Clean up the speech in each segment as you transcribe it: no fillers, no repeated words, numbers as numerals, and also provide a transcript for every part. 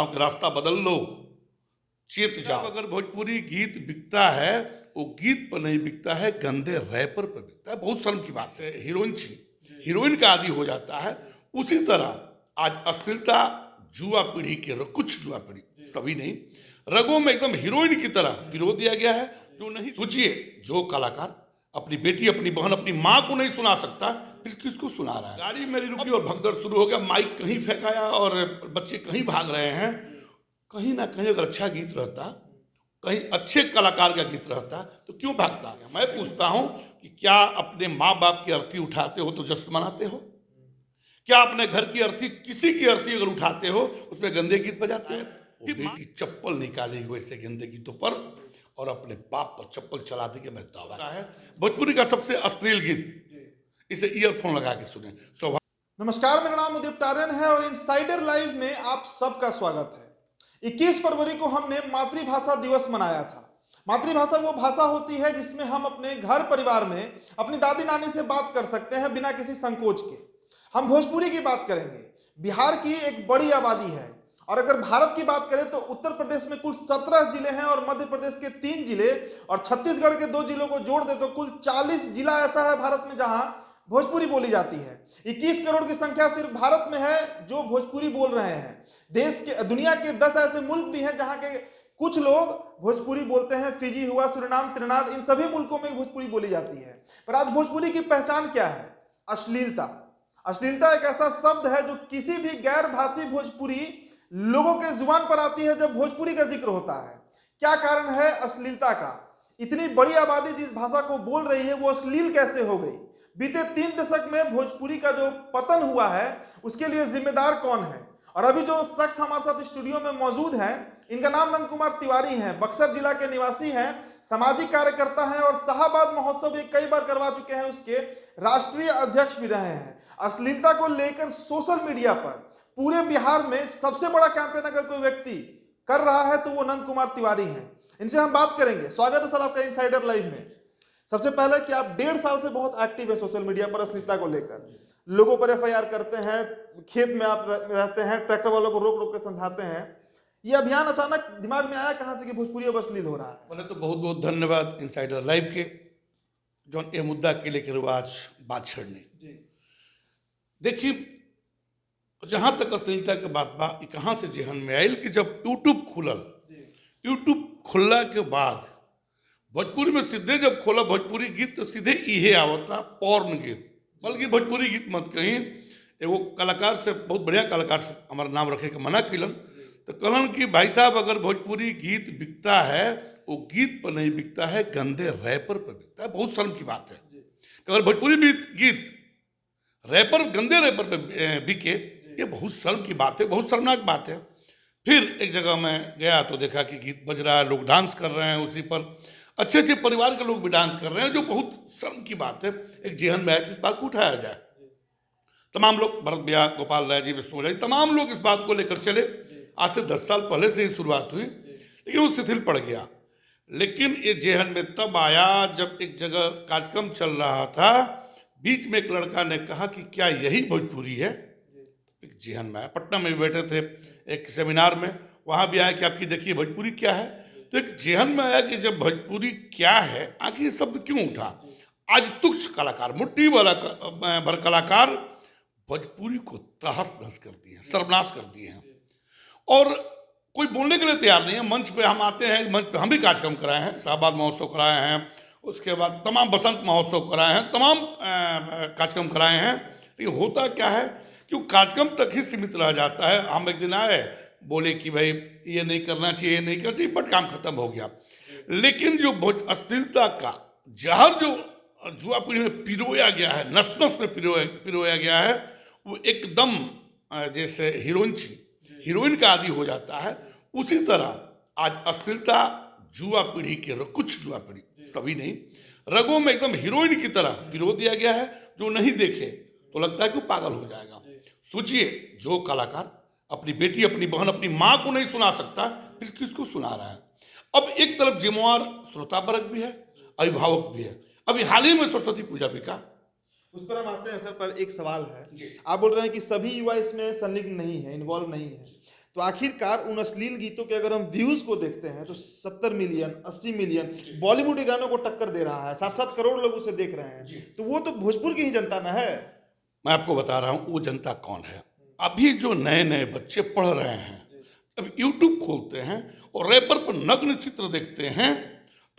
हूं कि रास्ता बदल लो, चेत जाओ। अगर भोजपुरी गीत बिकता है, वो गीत पर नहीं बिकता है, गंदे रैपर पर बिकता है। बहुत शर्म की बात है, हीरोइन छी, हीरोइन का आदी हो जाता है। उसी तरह आज अश्लीलता जुआ पीढ़ी के कुछ जुआ पीढ़ी, सभी नहीं, रगों में एकदम हीरोइन की तरह पिरो दिया गया है। जो नहीं, सोचिए, जो कलाकार अपनी बेटी, अपनी बहन, अपनी माँ को नहीं सुना सकता, फिर किसको सुना रहा है। गाड़ी मेरी रुकी और भगदड़ शुरू हो गया, माइक कहीं फेंकाया और बच्चे कहीं भाग रहे हैं। कहीं ना कहीं अगर अच्छा गीत रहता, कहीं अच्छे कलाकार का गीत रहता, तो क्यों भागता है? मैं पूछता हूं कि क्या अपने माँ बाप की अर्थी उठाते हो तो जश्न मनाते हो? क्या अपने घर की अर्थी, किसी की अर्थी अगर उठाते हो, उसमें गंदे गीत बजाते हो? कि बेटी चप्पल निकालेगी वैसे गंदे गीतों पर, और अपने बाप पर चप्पल चला दी कि मैं दावा है। भोजपुरी का सबसे अश्लील गीत, इसे ईयरफोन लगा के सुने। नमस्कार, मेरा नाम उदित तारण है और इनसाइडर लाइव में आप सबका स्वागत है। 21 फरवरी को हमने मातृभाषा दिवस मनाया था। मातृभाषा वो भाषा होती है जिसमें हम अपने घर परिवार में अपनी दादी नानी से बात कर सकते हैं बिना किसी संकोच के। हम भोजपुरी की बात करेंगे। बिहार की एक बड़ी आबादी है, और अगर भारत की बात करें तो उत्तर प्रदेश में कुल 17 जिले हैं और मध्य प्रदेश के 3 जिले और छत्तीसगढ़ के 2 जिलों को जोड़ दे तो कुल 40 जिला ऐसा है भारत में जहां भोजपुरी बोली जाती है। 21 करोड़ की संख्या सिर्फ भारत में है जो भोजपुरी बोल रहे हैं। देश के, दुनिया के 10 ऐसे मुल्क भी हैं जहां के कुछ लोग भोजपुरी बोलते हैं। फिजी हुआ, सुरिनाम, त्रिनाड, इन सभी मुल्कों में भोजपुरी बोली जाती है। पर आज भोजपुरी की पहचान क्या है? अश्लीलता। अश्लीलता एक ऐसा शब्द है जो किसी भी गैर भाषी भोजपुरी लोगों के जुबान पर आती है जब भोजपुरी का जिक्र होता है। क्या कारण है अश्लीलता का? इतनी बड़ी आबादी जिस भाषा को बोल रही है वो अश्लील कैसे हो गई? बीते 3 दशक में भोजपुरी का जो पतन हुआ है उसके लिए जिम्मेदार कौन है? और अभी जो शख्स हमारे साथ स्टूडियो में मौजूद हैं, इनका नाम नंद कुमार तिवारी हैं। बक्सर जिला के निवासी हैं, सामाजिक कार्यकर्ता हैं और शाहबाद महोत्सव एक कई बार करवा चुके हैं, उसके राष्ट्रीय अध्यक्ष भी रहे हैं। अश्लीलता को लेकर सोशल मीडिया पर पूरे बिहार में सबसे बड़ा कैंपेन अगर कोई व्यक्ति कर रहा है तो वो नंद कुमार तिवारी हैं। इनसे हम बात करेंगे। स्वागत है सर आपका इनसाइडर लाइव में। सबसे पहले कि आप 1.5 साल से बहुत एक्टिव है सोशल मीडिया पर अश्लीलता को लेकर, लोगों पर FIR करते हैं, खेत में आप रहते हैं, ट्रैक्टर वालों को रोक रोक के समझाते हैं। ये अभियान अचानक दिमाग में आया कहां से कि भोजपुरी अब अश्लील हो रहा है? पहले तो बहुत बहुत धन्यवाद इनसाइडर लाइव के, जो ये मुद्दा के लेकर आज बात छड़ने। देखिए, जहां तक अश्लीलता के बात बा, कहां से जेहन में आयल कि जब यूट्यूब खुलल, यूट्यूब खुलला के बाद भोजपुरी में सीधे जब खोला भोजपुरी गीत तो सीधे इहे आवता पॉर्न गीत। बल्कि भोजपुरी गीत मत कहीं, एगो कलाकार से, बहुत बढ़िया कलाकार से हमारा नाम रखे के मना किलन, तो कहलन कि भाई साहब अगर भोजपुरी गीत बिकता है, वो गीत पर नहीं बिकता है, गंदे रैपर पर बिकता है। बहुत शर्म की बात है कि अगर भोजपुरी गीत रैपर, गंदे रैपर पर बिके, ये बहुत शर्म की बात है, बहुत शर्मनाक बात है। फिर एक जगह मैं गया तो देखा कि गीत बज रहा है, लोग डांस कर रहे हैं, उसी पर अच्छे अच्छे परिवार के लोग भी डांस कर रहे हैं, जो बहुत शर्म की बात है। एक जेहन में है कि इस बात को उठाया जाए। तमाम लोग, भरत भैया, गोपाल राय जी, विष्णु राय, तमाम लोग इस बात को लेकर चले। आज से 10 साल पहले से ही शुरुआत हुई, लेकिन वो शिथिल पड़ गया। लेकिन ये जेहन में तब आया जब एक जगह कार्यक्रम चल रहा था, बीच में एक लड़का ने कहा कि क्या यही भोजपुरी है? एक जेहन में आया, पटना में भी बैठे थे एक सेमिनार में, वहाँ भी आया कि आपकी देखिए भोजपुरी क्या है। तो एक जेहन में आया कि जब भोजपुरी क्या है, आखिर ये शब्द क्यों उठा? आज तुच्छ कलाकार, मुट्ठी वाला भर कलाकार भोजपुरी को तहस नहस कर दिए हैं, सर्वनाश कर दिए हैं, और कोई बोलने के लिए तैयार नहीं है। मंच पे हम आते हैं, मंच पे हम भी कार्यक्रम कराए हैं, शाहबाद महोत्सव कराए हैं, उसके बाद तमाम बसंत महोत्सव कराए हैं, तमाम कार्यक्रम कराए हैं। लेकिन होता क्या है कि वो कार्यक्रम तक ही सीमित रह जाता है। हम एक दिन आए, बोले कि भाई ये नहीं करना चाहिए, ये नहीं करना चाहिए, बट काम खत्म हो गया। लेकिन जो अश्लीलता का जहर जो जुआ पीढ़ी में पिरोया गया है, नस नस में पिरोया गया है, वो एकदम जैसे हीरोइन का आदी हो जाता है। उसी तरह आज अश्लीलता जुआ पीढ़ी के कुछ जुआ पीढ़ी, सभी नहीं, रगों में एकदम हीरोइन की तरह पिरो दिया गया है। जो नहीं देखे तो लगता है कि वो पागल हो जाएगा। सोचिए, जो कलाकार अपनी बेटी, अपनी बहन, अपनी माँ को नहीं सुना सकता, फिर किसको सुना रहा है? अब एक तरफ जिम्मेवार श्रोता वर्ग भी है, अभिभावक भी है। अभी हाल ही में सरस्वती पूजा बिका, उस पर हम आते हैं सर। पर एक सवाल है, आप बोल रहे हैं कि सभी युवा इसमें संलिग्न नहीं है, इन्वॉल्व नहीं है, तो आखिरकार उन अश्लील गीतों के अगर हम व्यूज को देखते हैं तो 70 मिलियन 80 मिलियन बॉलीवुड गानों को टक्कर दे रहा है, 7-7 करोड़ लोग उसे देख रहे हैं। तो वो तो भोजपुर की ही जनता ना है। मैं आपको बता रहा हूँ वो जनता कौन है। अभी जो नए नए बच्चे पढ़ रहे हैं, अब यूट्यूब खोलते हैं और रैपर पर नग्न चित्र देखते हैं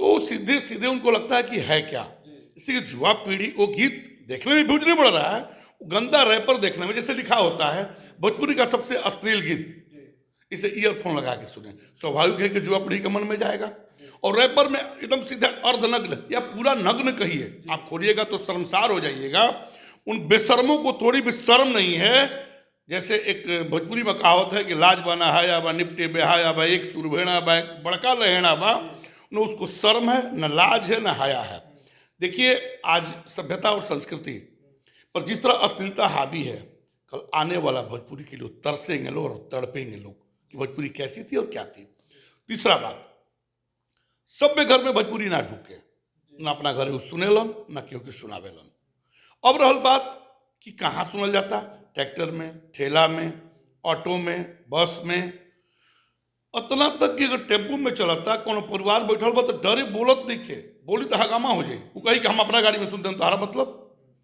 तो सीधे सीधे उनको लगता है कि है क्या। इसी जुआ पीढ़ी, वो गीत देखने में व्यूज नहीं बढ़ रहा है, वो गंदा रैपर देखने में, जैसे लिखा होता है भोजपुरी का सबसे अश्लील गीत, इसे ईयरफोन लगा के सुने, स्वाभाविक है कि जुआ पीढ़ी के मन में जाएगा। और रैपर में एकदम सीधा अर्धनग्न या पूरा नग्न कहिए, आप खोलिएगा तो शर्मसार हो जाइएगा। उन बेशर्मों को थोड़ी भी शर्म नहीं है। जैसे एक भोजपुरी में कहावत है कि लाज बना हाया बा निपटे बेहाया बा एक सुरभेणा बा एक बड़का लहेणा बा, न उसको शर्म है, न लाज है, न हाया है। देखिए आज सभ्यता और संस्कृति पर जिस तरह अश्लीलता हावी है, कल आने वाला भोजपुरी के लोग तरसेंगे लोग और तड़पेंगे लोग कि भोजपुरी कैसी थी और क्या थी। तीसरा बात, सभ्य घर में भोजपुरी ना ढूके, न अपना घर सुनेलन न क्यों की सुनावेलन। अब रहल बात कि कहाँ सुनल जाता, ट्रैक्टर में, ठेला में, ऑटो में, बस में, इतना तक कि अगर टेम्पू में चलता कोनो परिवार बैठल बा तो डरे बोलत नहीं खे, बोली तो हगामा हो जाए, वो कही कि हम अपना गाड़ी में सुनते हैं, तुम्हारा मतलब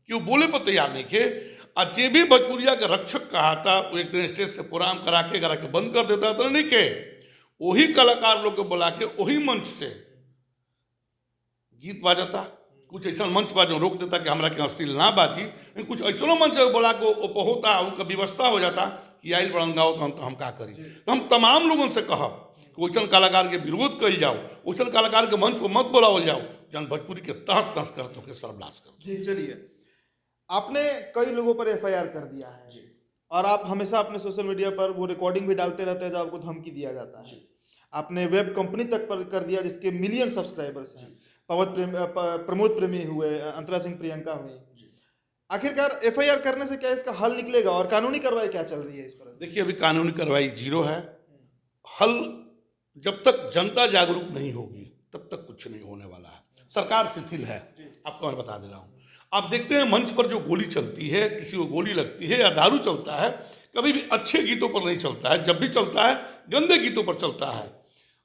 कि वो बोले पर तैयार नहीं खे। और जे भी भोजपुरिया के रक्षक कहा था वो एक दिन स्टेज से प्रोग्राम करा के बंद कर देता तो नहीं के, वही कलाकार लोग को बुला के वही मंच से गीत बाजता। कुछ ऐसा मंच बा जो रोक देता कि हमरा के अश्लील ना बाजी, लेकिन कुछ ऐसा मंच बुला के होता, उनका व्यवस्था हो जाता कि आइल बड़न गाओ तो हम का करी। तो हम तमाम लोगों से कहब कि वैसन कलाकार के विरोध कल जाओ, वैसन कलाकार के मंच पर मत बुलाओ जाओ जन भोजपुरी के तहस नहस कर तो के सर्वनाश कर। जी चलिए, आपने कई लोगों पर एफआईआर कर दिया है और आप हमेशा अपने सोशल मीडिया पर वो रिकॉर्डिंग भी डालते रहते हैं जो आपको धमकी दिया जाता है। आपने वेब कंपनी तक पर कर दिया जिसके मिलियन सब्सक्राइबर्स हैं, प्रमोद प्रेमी हुए, अंतरा सिंह प्रियंका हुई। आखिरकार एफआईआर करने से क्या इसका हल निकलेगा और कानूनी कार्रवाई क्या चल रही है इस पर? देखिए अभी कानूनी कार्रवाई जीरो है। हल जब तक जनता जागरूक नहीं होगी तब तक कुछ नहीं होने वाला है। सरकार शिथिल है, आपको मैं बता दे रहा हूँ। आप देखते हैं मंच पर जो गोली चलती है, किसी को गोली लगती है या दारू चलता है, कभी भी अच्छे गीतों पर नहीं चलता है, जब भी चलता है गंदे गीतों पर चलता है।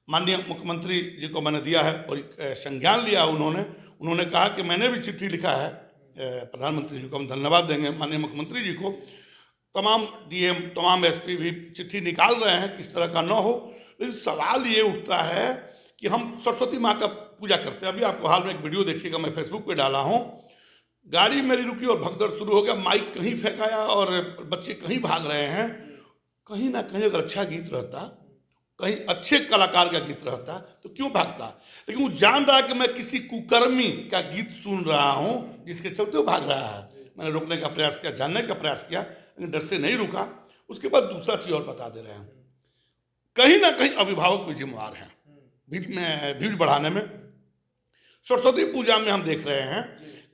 माननीय मुख्यमंत्री जी को मैंने दिया है और संज्ञान लिया उन्होंने कहा कि मैंने भी चिट्ठी लिखा है प्रधानमंत्री जी को, हम धन्यवाद देंगे माननीय मुख्यमंत्री जी को। तमाम डीएम तमाम एसपी भी चिट्ठी निकाल रहे हैं किस तरह का न हो। लेकिन सवाल ये उठता है कि हम सरस्वती माँ का पूजा करते हैं। अभी आपको हाल में एक वीडियो देखिएगा, मैं फेसबुक पे डाला हूँ। गाड़ी मेरी रुकी और भगदड़ शुरू हो गया, माइक कहीं फेंकाया और बच्चे कहीं भाग रहे हैं। कहीं ना कहीं अगर अच्छा गीत रहता, कहीं अच्छे कलाकार का गीत रहता तो क्यों भागता। लेकिन वो जान रहा है कि मैं किसी कुकर्मी का गीत सुन रहा हूँ जिसके चलते वो भाग रहा है। मैंने रोकने का प्रयास किया, जानने का प्रयास किया, लेकिन डर से नहीं रुका। उसके बाद दूसरा चीज और बता दे रहे हैं, कहीं ना कहीं अभिभावक भी जिम्मेवार हैं भीड़ बढ़ाने में। सरस्वती पूजा में हम देख रहे हैं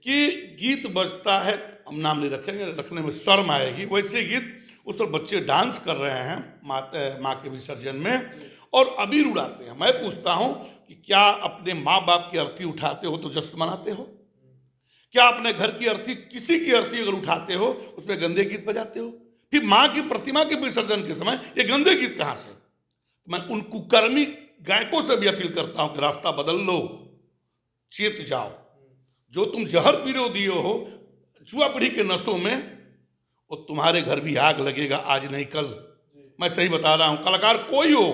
कि गीत बजता है, हम नाम नहीं रखेंगे, रखने में शर्म आएगी, वैसे गीत उस पर बच्चे डांस कर रहे हैं माँ के विसर्जन में और अबीर उड़ाते हैं। मैं पूछता हूं कि क्या अपने माँ बाप की अर्थी उठाते हो तो जश्न मनाते हो? क्या अपने घर की अर्थी, किसी की अर्थी अगर उठाते हो उसमें गंदे गीत बजाते हो? फिर माँ की प्रतिमा के विसर्जन के समय ये गंदे गीत कहाँ से? मैं उन कुकर्मी गायकों से भी अपील करता हूं कि रास्ता बदल लो, चेत जाओ। जो तुम जहर पीरो दियो हो जुआ पीढ़ी के नसों में, वो तुम्हारे घर भी आग लगेगा आज नहीं कल। मैं सही बता रहा हूं, कलाकार कोई हो,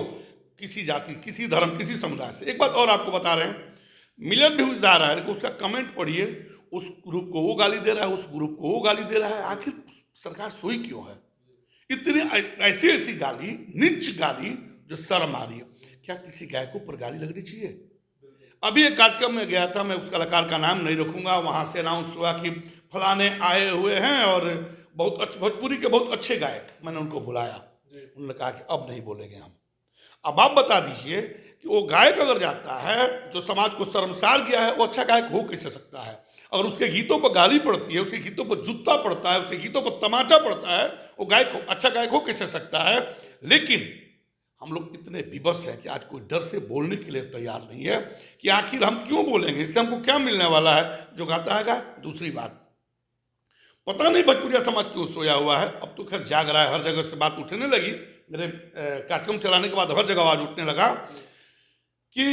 किसी जाति, किसी धर्म, किसी समुदाय से। एक बात और आपको बता रहे हैं, मिलियन व्यूज आ रहा है लेकिन उसका कमेंट पढ़िए, उस ग्रुप को वो गाली दे रहा है, उस ग्रुप को वो गाली दे रहा है। आखिर सरकार सोई क्यों है? इतनी ऐसी ऐसी गाली, नीच गाली जो शर्म आ रही है। क्या किसी गायकों पर गाली लगनी चाहिए? अभी एक कार्यक्रम में गया था, मैं उस कलाकार का नाम नहीं रखूंगा, वहां से अनाउंस हुआ कि फलाने आए हुए हैं और बहुत अच्छे भोजपुरी के बहुत अच्छे गायक। मैंने उनको बुलाया, उन्होंने कहा कि अब नहीं बोलेंगे हम। अब आप बता दीजिए कि वो गायक अगर जाता है जो समाज को शर्मसार किया है, वो अच्छा गायक हो कैसे सकता है? अगर उसके गीतों पर गाली पड़ती है, उसके गीतों पर जूता पड़ता है, उसके गीतों पर तमाचा पड़ता है, वो गायक अच्छा गायक हो कैसे सकता है? लेकिन हम लोग इतने विवश हैं कि आज कोई डर से बोलने के लिए तैयार नहीं है कि आखिर हम क्यों बोलेंगे, इससे हमको क्या मिलने वाला है? जो गाता है गाय। दूसरी बात, पता नहीं भोजपुरिया समाज क्यों सोया हुआ है, अब तो खैर जाग रहा है, हर जगह से बात उठने लगी, मेरे कार्यक्रम चलाने के बाद हर जगह आवाज उठने लगा कि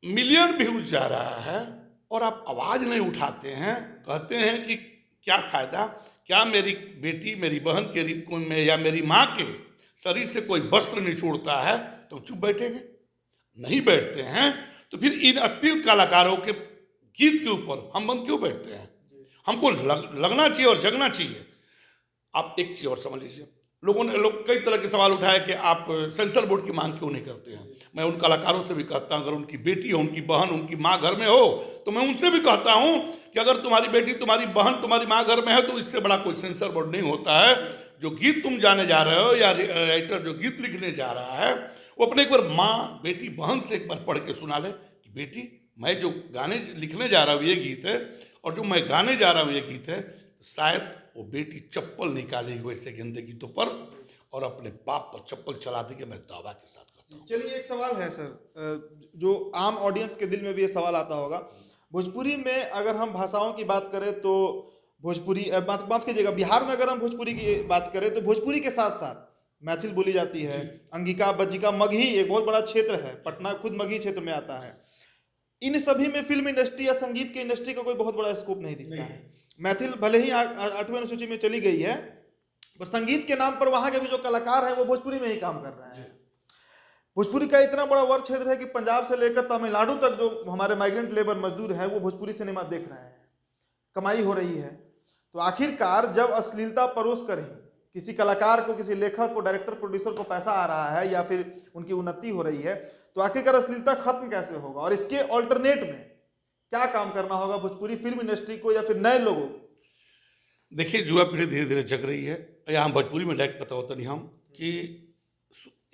मिलियन व्यूज जा रहा है और आप आवाज नहीं उठाते हैं, कहते हैं कि क्या फायदा, क्या मेरी बेटी मेरी बहन के या मेरी माँ के शरीर से कोई वस्त्र निचोड़ता है तो चुप बैठेंगे? नहीं बैठते हैं। तो फिर इन अश्लील कलाकारों के गीत के ऊपर हम बंद क्यों बैठते हैं? हमको लगना चाहिए और जगना चाहिए। आप एक चीज और समझ लीजिए, लोग कई तरह के सवाल उठाए कि आप सेंसर बोर्ड की मांग क्यों नहीं करते हैं। मैं उन कलाकारों से भी कहता हूं, अगर उनकी बेटी हो, उनकी बहन, उनकी माँ घर में हो, तो मैं उनसे भी कहता हूं कि अगर तुम्हारी बेटी, तुम्हारी बहन, तुम्हारी माँ घर में है तो इससे बड़ा कोई सेंसर बोर्ड नहीं होता है। जो गीत तुम जाने जा रहे हो या राइटर जो गीत लिखने जा रहा है, वो अपने एक बार माँ, बेटी, बहन से एक बार पढ़ के सुना ले कि बेटी मैं जो गाने लिखने जा रहा हूँ ये गीत है, और जो मैं गाने जा रहा हूँ ये गीत है। शायद वो बेटी चप्पल निकालेगी वैसे गंदे गीतों पर और अपने बाप पर चप्पल चला देगी, मैं दावा के साथ कहता हूँ। चलिए, एक सवाल है सर, जो आम ऑडियंस के दिल में भी ये सवाल आता होगा। भोजपुरी में अगर हम भाषाओं की बात करें तो भोजपुरी, माफ कीजिएगा, बिहार में अगर हम भोजपुरी की बात करें तो भोजपुरी के साथ साथ मैथिल बोली जाती है, अंगिका, बज्जिका, मगही एक बहुत बड़ा क्षेत्र है, पटना खुद मगही क्षेत्र में आता है। इन सभी में फिल्म इंडस्ट्री या संगीत की इंडस्ट्री का कोई बहुत बड़ा स्कोप नहीं दिखता है। मैथिल भले ही 8वें अनुसूची में चली गई है, पर संगीत के नाम पर वहां के भी जो कलाकार हैं वो भोजपुरी में ही काम कर रहे हैं। भोजपुरी का इतना बड़ा वर्ग क्षेत्र है कि पंजाब से लेकर तमिलनाडु तक जो हमारे माइग्रेंट लेबर मजदूर हैं वो भोजपुरी सिनेमा देख रहे हैं, कमाई हो रही है। तो आखिरकार जब अश्लीलता परोस कर ही किसी कलाकार को, किसी लेखक को, डायरेक्टर, प्रोड्यूसर को पैसा आ रहा है या फिर उनकी उन्नति हो रही है, तो आखिरकार अश्लीलता खत्म कैसे होगा? और इसके ऑल्टरनेट में क्या काम करना होगा भोजपुरी फिल्म इंडस्ट्री को या फिर नए लोगों को? देखिए, युवा पीढ़ी धीरे धीरे जग रही है। यहाँ भोजपुरी में डायरेक्ट पता होता नहीं हम कि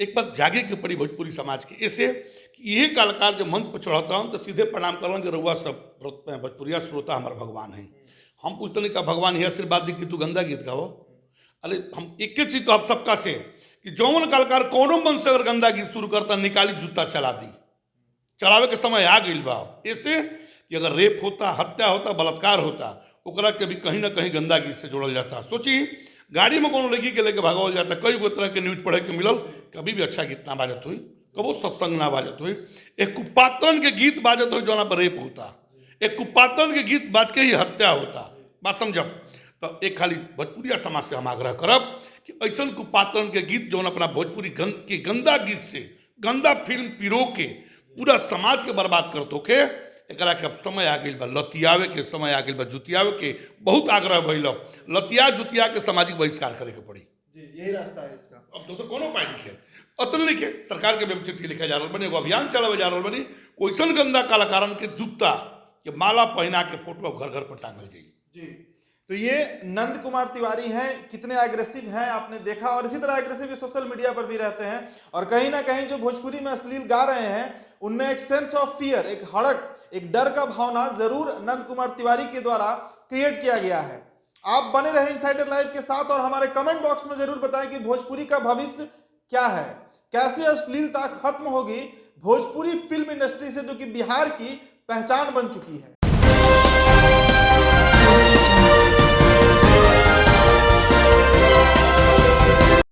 एक बार जागे की पड़ी भोजपुरी समाज की, ऐसे कि ये कलाकार जब मंच पर चढ़ाता हूँ तो सीधे प्रणाम कर कि रउआ सब भोजपुरिया श्रोता हमारा भगवान है। हम पूछते नहीं का भगवान ये आशीर्वाद दी कि तू गंदा गीत गाओ। अरे हम एक ही चीज कहब सबका से कि जौन कलाकार कोनो मन से अगर गंदा गीत शुरू करता, निकाली जूता चला दी, चलावे के समय आ गई बा। ऐसे कि अगर रेप होता, हत्या होता, बलात्कार होता, ओकरा के भी कहीं ना कहीं गंदा गीत से जोड़ल जाता। सोची गाड़ी में कोनो लड़की के लेके भागवल जाता, कई गो तरह के न्यूज पढ़े के मिलल, कभी भी अच्छा गीत ना बाजत हुई, कबो सत्संग ना बाजत हुई। एक कुपात्रन के गीत बाजत हुई जो पर रेप होता, एक कुपात्रन के गीत बाज के ही हत्या होता। बात समझब? तो एक खाली भोजपुरिया समाज से हम आग्रह करब कि ऐसा कुपात्रन के गीत जो अपना भोजपुरी के गंदा गीत से, गंदा फिल्म पिरो के पूरा समाज के बर्बाद करत होके, एकरा के अब समय आ गई बा लतियावे के, समय आ गई बा जुतियावे के। बहुत आग्रह भइल, लतिया जुतिया के सामाजिक बहिष्कार करे के पड़ी जी, यही रास्ता है इसका। अब दोस्तों कोनो उपाय लिखे अतन लिखे, सरकार के वेब चिट्ठी लिखे जा रहा बनी, एगो अभियान चलावे जा रहा बनी, कोईसन गंदा कलाकारन के जूता के माला पहना के फोटो घर घर पर टांगल जाई जी। तो ये नंद कुमार तिवारी हैं, कितने एग्रेसिव हैं आपने देखा, और इसी तरह एग्रेसिव ये सोशल मीडिया पर भी रहते हैं। और कहीं ना कहीं जो भोजपुरी में अश्लील गा रहे हैं उनमें एक सेंस ऑफ फियर, एक हड़क, एक डर का भावना जरूर नंद कुमार तिवारी के द्वारा क्रिएट किया गया है। आप बने रहे इनसाइडर लाइव के साथ और हमारे कमेंट बॉक्स में जरूर बताएं कि भोजपुरी का भविष्य क्या है, कैसे अश्लीलता खत्म होगी भोजपुरी फिल्म इंडस्ट्री से, जो कि बिहार की पहचान बन चुकी है।